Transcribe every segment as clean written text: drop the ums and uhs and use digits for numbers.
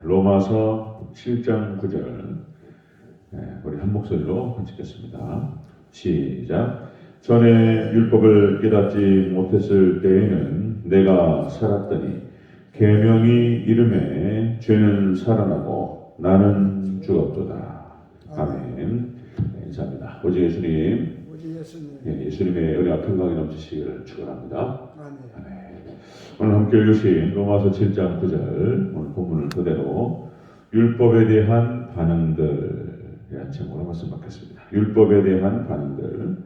로마서 7장 9절 우리 한 목소리로 읽겠습니다. 시작. 전에 율법을 깨닫지 못했을 때에는 내가 살았더니 계명이 이름에 죄는 살아나고 나는 죽었도다. 아멘. 인사합니다. 오직 예수님, 예수님의 은혜와 평강이 넘치시기를 축원합니다. 아멘. 오늘 함께 읽으신 로마서 7장 9절 오늘 본문을 그대로 율법에 대한 반응들이라는 제목으로 말씀 받겠습니다. 율법에 대한 반응들.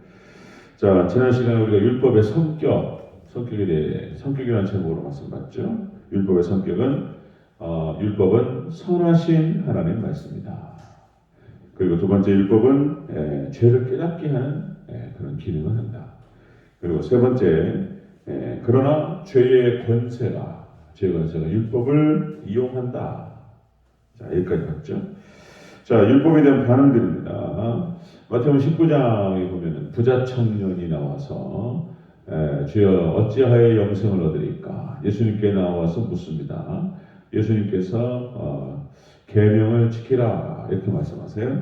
자, 지난 시간에 우리가 율법의 성격에 대해 성격이라는 제목으로 말씀 받죠. 율법의 성격은 율법은 선하신 하나님의 말씀이다. 그리고 두 번째 율법은 죄를 깨닫게 하는 그런 기능을 한다. 그리고 세 번째 그러나 죄의 권세가 율법을 이용한다. 자, 여기까지 봤죠. 자, 율법에 대한 반응들입니다. 마태복음 19장에 보면은 부자 청년이 나와서 주여 어찌하여 영생을 얻으리까? 예수님께 나와서 묻습니다. 예수님께서 계명을 지키라 이렇게 말씀하세요.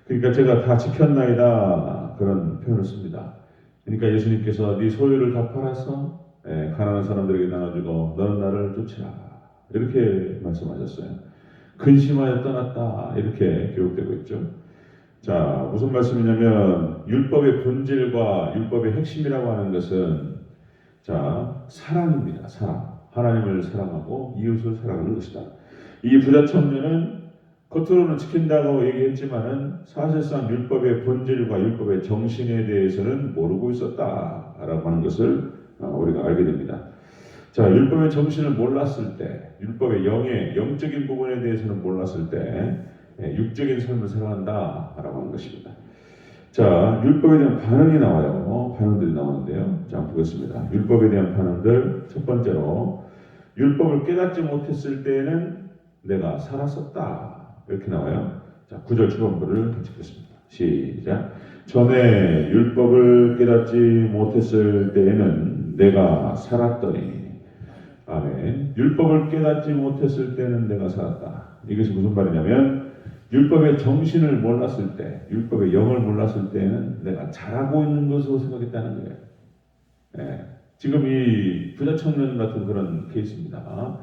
그러니까 제가 다 지켰나이다 그런 표현을 씁니다. 그러니까 예수님께서 네 소유를 다 팔아서 가난한 사람들에게 나눠주고 너는 나를 쫓으라 이렇게 말씀하셨어요. 근심하여 떠났다 이렇게 기록되고 있죠. 자, 무슨 말씀이냐면 율법의 본질과 율법의 핵심이라고 하는 것은 자, 사랑입니다. 사랑. 하나님을 사랑하고 이웃을 사랑하는 것이다. 이 부자 청년은 겉으로는 지킨다고 얘기했지만은 사실상 율법의 본질과 율법의 정신에 대해서는 모르고 있었다라고 하는 것을 우리가 알게 됩니다. 자, 율법의 정신을 몰랐을 때, 율법의 영적인 부분에 대해서는 몰랐을 때 육적인 삶을 살아간다라고 하는 것입니다. 자, 율법에 대한 반응이 나와요. 반응들이 나오는데요. 자, 보겠습니다. 율법에 대한 반응들. 첫 번째로 율법을 깨닫지 못했을 때에는 내가 살았었다. 이렇게 나와요. 자, 9절 초반부를 읽겠습니다. 시작. 전에 율법을 깨닫지 못했을 때에는 내가 살았더니. 아멘. 율법을 깨닫지 못했을 때는 내가 살았다. 이것이 무슨 말이냐면 율법의 정신을 몰랐을 때, 율법의 영을 몰랐을 때는 내가 잘하고 있는 것으로 생각했다는 거예요. 지금 이 부자 청년 같은 그런 케이스입니다.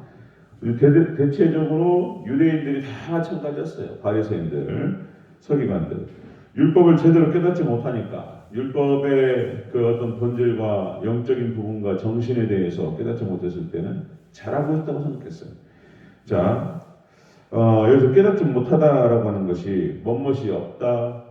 대체적으로 유대인들이 다 마찬가지였어요. 바리새인들, 서기관들. 율법을 제대로 깨닫지 못하니까 율법의 그 어떤 본질과 영적인 부분과 정신에 대해서 깨닫지 못했을 때는 잘하고 있다고 생각했어요. 자, 여기서 깨닫지 못하다라고 하는 것이 멋멋이 없다,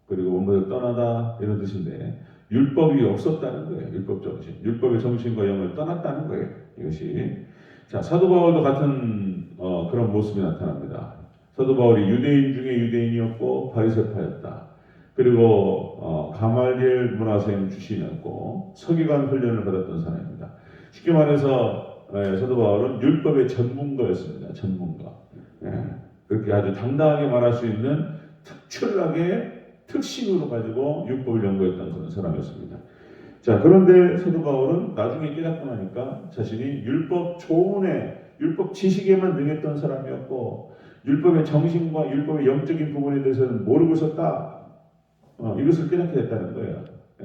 그리고 원모를 떠나다 이런 뜻인데 율법이 없었다는 거예요. 율법 정신, 율법의 정신과 영을 떠났다는 거예요. 이것이. 자, 사도 바울도 같은 그런 모습이 나타납니다. 사도 바울이 유대인 중에 유대인이었고 바리새파였다. 그리고 가말리엘 문화생 출신이었고 서기관 훈련을 받았던 사람입니다. 쉽게 말해서 사도 바울은 율법의 전문가였습니다. 전문가. 그렇게 아주 당당하게 말할 수 있는 특출나게 특징으로 가지고 율법을 연구했던 그런 사람이었습니다. 자, 그런데 사도 바울은 나중에 깨닫고 나니까 자신이 율법 조문에, 율법 지식에만 능했던 사람이었고 율법의 정신과 율법의 영적인 부분에 대해서는 모르고 있었다. 이것을 깨닫게 됐다는 거예요.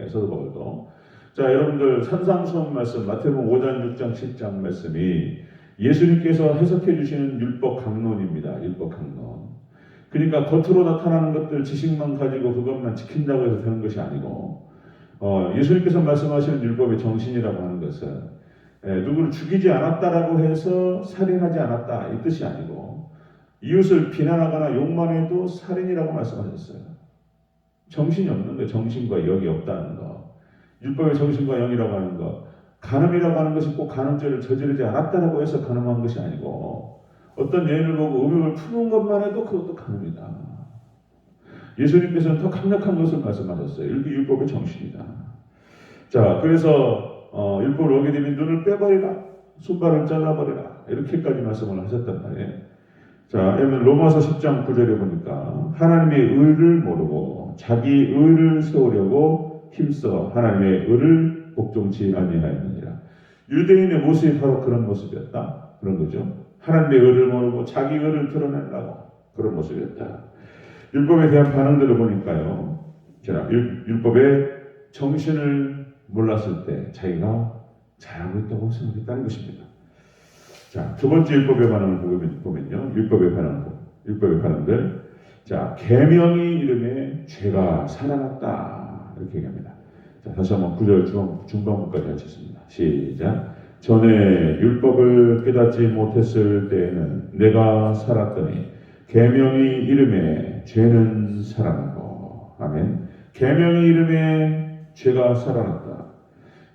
사도 바울도. 자, 여러분들 산상수훈 말씀 마태복음 5장, 6장, 7장 말씀이 예수님께서 해석해 주시는 율법 강론입니다. 율법 강론. 그러니까 겉으로 나타나는 것들 지식만 가지고 그것만 지킨다고 해서 되는 것이 아니고 예수님께서 말씀하시는 율법의 정신이라고 하는 것은 누구를 죽이지 않았다라고 해서 살인하지 않았다 이 뜻이 아니고 이웃을 비난하거나 욕만 해도 살인이라고 말씀하셨어요. 정신이 없는 거예요. 정신과 영이 없다는 거. 율법의 정신과 영이라고 하는 거. 간음이라고 하는 것이 꼭 간음죄를 저지르지 않았다라고 해서 간음한 것이 아니고 어떤 여인을 보고 음욕을 푸는 것만 해도 그것도 간음이다. 예수님께서는 더 강력한 것을 말씀하셨어요. 이게 율법의 정신이다. 자, 그래서 율법을 어기게 되면 눈을 빼버리라, 손발을 잘라버리라 이렇게까지 말씀을 하셨단 말이에요. 자, 여러분 로마서 10장 9절에 보니까 하나님의 의를 모르고 자기 의를 세우려고 힘써 하나님의 의를 복종치 아니하였느니라. 유대인의 모습이 바로 그런 모습이었다. 그런 거죠. 하나님의 의를 모르고 자기 의를 드러내려고 그런 모습이었다. 율법에 대한 반응들을 보니까요. 자, 율법의 정신을 몰랐을 때 자기가 잘하고 있다고 생각했다는 것입니다. 자, 두 번째 율법의 반응을 보면요. 율법의 반응들. 자, 계명이 이름에 죄가 살아났다. 이렇게 얘기합니다. 자, 다시 한번 9절 중반부까지 같이 읽습니다. 시작. 전에 율법을 깨닫지 못했을 때에는 내가 살았더니 계명이 이름에 죄는 살아나고. 아멘. 계명이 이름에 죄가 살아났다.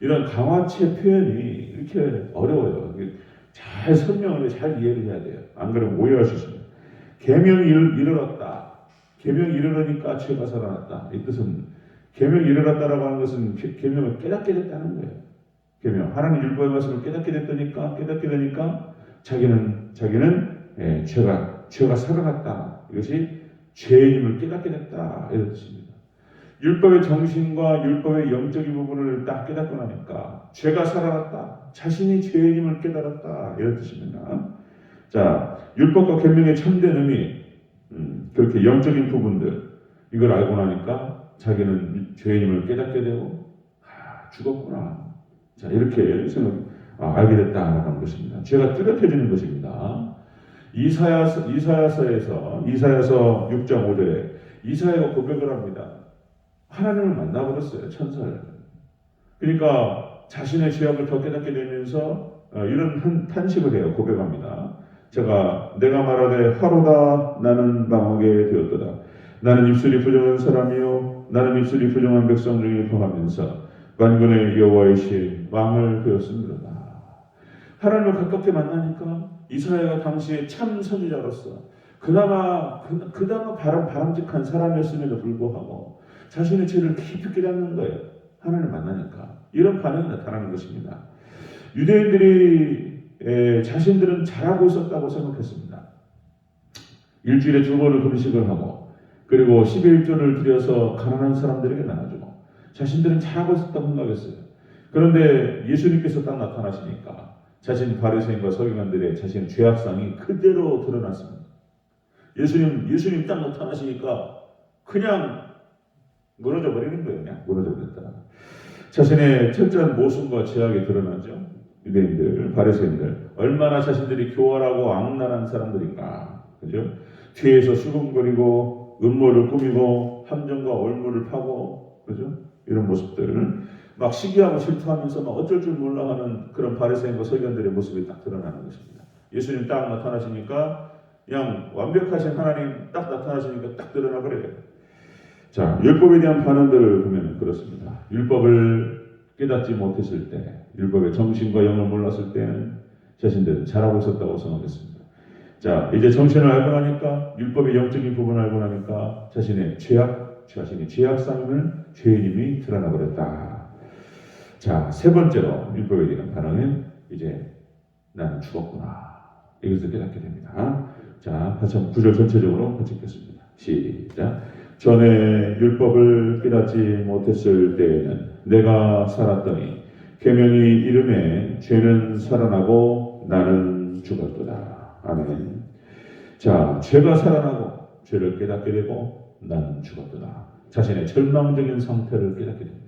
이런 강화체 표현이 이렇게 어려워요. 잘 설명을 잘 이해를 해야 돼요. 안 그러면 오해할 수 있습니다. 계명이 이르렀다. 계명이 이르러니까 죄가 살아났다. 이 뜻은 계명이 이르렀다라고 하는 것은 계명을 깨닫게 됐다는 거예요. 계명 하나님 율법의 말씀을 깨닫게 되니까 자기는 죄가 살아났다. 이것이 죄임을 깨닫게 됐다. 이런 뜻입니다. 율법의 정신과 율법의 영적인 부분을 딱 깨닫고 나니까 죄가 살아났다. 자신이 죄임을 깨달았다. 이런 뜻입니다. 자, 율법과 계명의 참된 의미, 그렇게 영적인 부분들 이걸 알고 나니까 자기는 죄임을 깨닫게 되고 죽었구나. 자, 이렇게 알게 됐다는 것입니다. 죄가 뚜렷해지는 것입니다. 이사야서 6장 5절에 이사야가 고백을 합니다. 하나님을 만나버렸어요. 천사를. 그러니까 자신의 죄악을 더 깨닫게 되면서 이런 탄식을 해요. 고백합니다. 내가 말하되 하루다 나는 망하게 되었도다. 나는 입술이 부정한 사람이요 나는 입술이 부정한 백성 중에 거하면서 만군의 여호와의 신 왕을 배웠습니다. 하나님을 가깝게 만나니까 이사야가 당시에 참 선지자로서 그나마 바람직한 사람이었음에도 불구하고 자신의 죄를 깊이 깨닫는 거예요. 하나님을 만나니까 이런 반응이 나타나는 것입니다. 유대인들이 자신들은 잘하고 있었다고 생각했습니다. 일주일에 2번을 금식을 하고 그리고 11조를 들여서 가난한 사람들에게 나눠주고 자신들은 잘하고 있었다고 생각했어요. 그런데 예수님께서 딱 나타나시니까 자신 바리새인과 서기관들의 자신의 죄악상이 그대로 드러났습니다. 예수님 딱 나타나시니까 그냥 무너져 버리는 거예요. 그냥 무너져 버렸다. 자신의 철저한 모순과 죄악이 드러나죠. 유대인들, 바리새인들 얼마나 자신들이 교활하고 악랄한 사람들인가, 그죠? 뒤에서 수군거리고 음모를 꾸미고 함정과 얼물을 파고, 그죠? 이런 모습들을 막 시기하고 질투하면서 막 어쩔 줄 몰라 하는 그런 바리새인과 서기관들의 모습이 딱 드러나는 것입니다. 예수님 딱 나타나시니까 그냥 완벽하신 하나님 딱 나타나시니까 딱 드러나 버려요. 자, 율법에 대한 반응들을 보면 그렇습니다. 율법을 깨닫지 못했을 때, 율법의 정신과 영을 몰랐을 때는 자신들은 잘하고 있었다고 생각했습니다. 자, 이제 정신을 알고 나니까, 율법의 영적인 부분을 알고 나니까 자신의 죄악상임을 죄인임이 드러나 버렸다. 자, 세 번째로 율법에 대한 반응은 이제 나는 죽었구나. 이것을 깨닫게 됩니다. 자, 다시 한번 9절 전체적으로 같이 읽겠습니다. 시작. 전에 율법을 깨닫지 못했을 때에는 내가 살았더니 계명이 이름에 죄는 살아나고 나는 죽었도다. 아멘. 자, 죄가 살아나고 죄를 깨닫게 되고 나는 죽었도다. 자신의 절망적인 상태를 깨닫게 됩니다.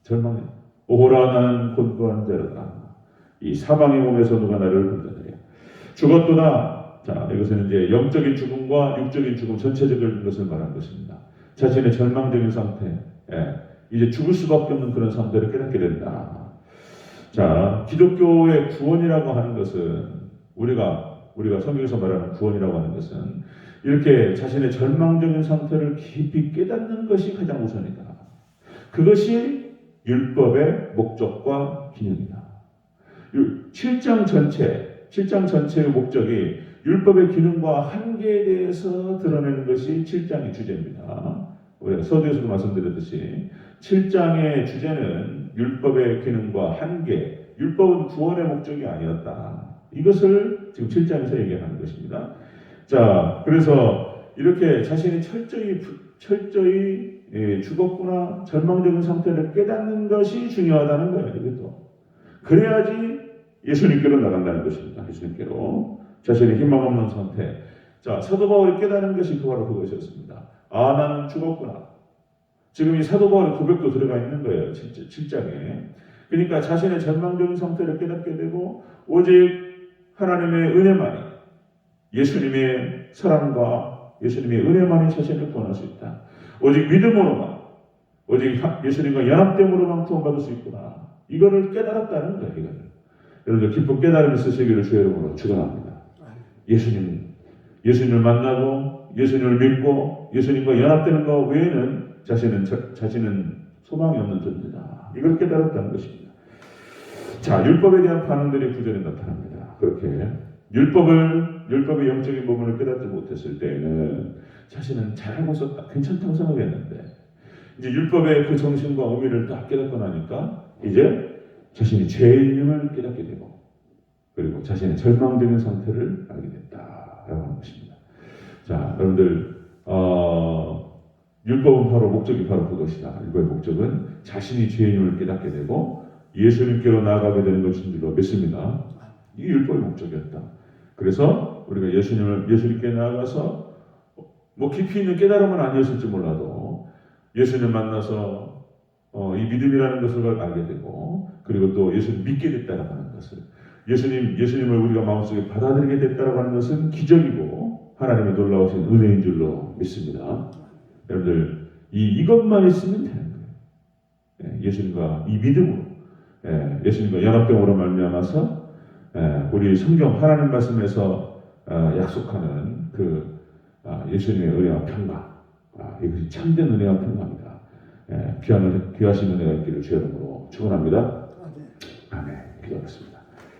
절망해. 오호라 나는 곤고한 자로다. 이 사방의 몸에서 누가 나를 건져내랴. 죽었도다. 자, 이것은 이제 영적인 죽음과 육적인 죽음 전체적인 것을 말하는 것입니다. 자신의 절망적인 상태, 이제 죽을 수밖에 없는 그런 상태를 깨닫게 된다. 자, 기독교의 구원이라고 하는 것은 우리가 성경에서 말하는 구원이라고 하는 것은 이렇게 자신의 절망적인 상태를 깊이 깨닫는 것이 가장 우선이다. 그것이 율법의 목적과 기능이다. 7장 전체의 목적이 율법의 기능과 한계에 대해서 드러내는 것이 7장의 주제입니다. 우리가 서두에서도 말씀드렸듯이 7장의 주제는 율법의 기능과 한계, 율법은 구원의 목적이 아니었다. 이것을 지금 7장에서 얘기하는 것입니다. 자, 그래서 이렇게 자신이 철저히 절망적인 상태를 깨닫는 것이 중요하다는 거예요. 이것도. 그래야지 예수님께로 나간다는 것입니다. 예수님께로. 자신의 희망 없는 상태. 자, 사도 바울이 깨달은 것이 바로 그것이었습니다. 아, 나는 죽었구나. 지금 이 사도 바울의 고백도 들어가 있는 거예요. 7장에. 그러니까 자신의 절망적인 상태를 깨닫게 되고 오직 하나님의 은혜만이, 예수님의 사랑과 예수님의 은혜만이 자신을 구원할 수 있다. 오직 믿음으로만, 오직 예수님과 연합됨으로만 구원받을 수 있구나. 이거를 깨달았다는 거예요. 이거를. 여러분들 기쁜 깨달음이 있으시기를 주의 이름으로 축원합니다. 예수님을 만나고 예수님을 믿고 예수님과 연합되는 것 외에는 자신은 소망이 없는 존재다. 이걸 깨달았다는 것입니다. 자, 율법에 대한 반응들이 구절에 나타납니다. 그렇게 율법의 영적인 부분을 깨닫지 못했을 때에는 자신은 잘하고 있었다, 괜찮다고 생각했는데 이제 율법의 그 정신과 의미를 딱 깨닫고 나니까 이제 자신이 죄인임을 깨닫게 되고 그리고 자신의 절망적인 상태를 알게 됐다라고 하는 것입니다. 자, 여러분들 율법은 목적이 바로 그것이다. 율법의 목적은 자신이 죄인임을 깨닫게 되고 예수님께로 나아가게 되는 것인 줄로 믿습니다. 이 율법의 목적이었다. 그래서 우리가 예수님께 나아가서 뭐 깊이 있는 깨달음은 아니었을지 몰라도 예수님 만나서 이 믿음이라는 것을 알게 되고 그리고 또 예수님 믿게 됐다라고 하는 것을 예수님을 우리가 마음속에 받아들이게 됐다라고 하는 것은 기적이고 하나님의 놀라우신 은혜인 줄로 믿습니다. 여러분들 이것만 있으면 되는 거예요. 예수님과 이 믿음으로 예수님과 연합됨으로 말미암아서 우리 성경 하나님 말씀에서 약속하는 그 예수님의 은혜와 평강 이것이 참된 은혜와 평강입니다. 귀하신 은혜가 있기를 주의 이름으로 축원합니다. 아멘. 기도하겠습니다.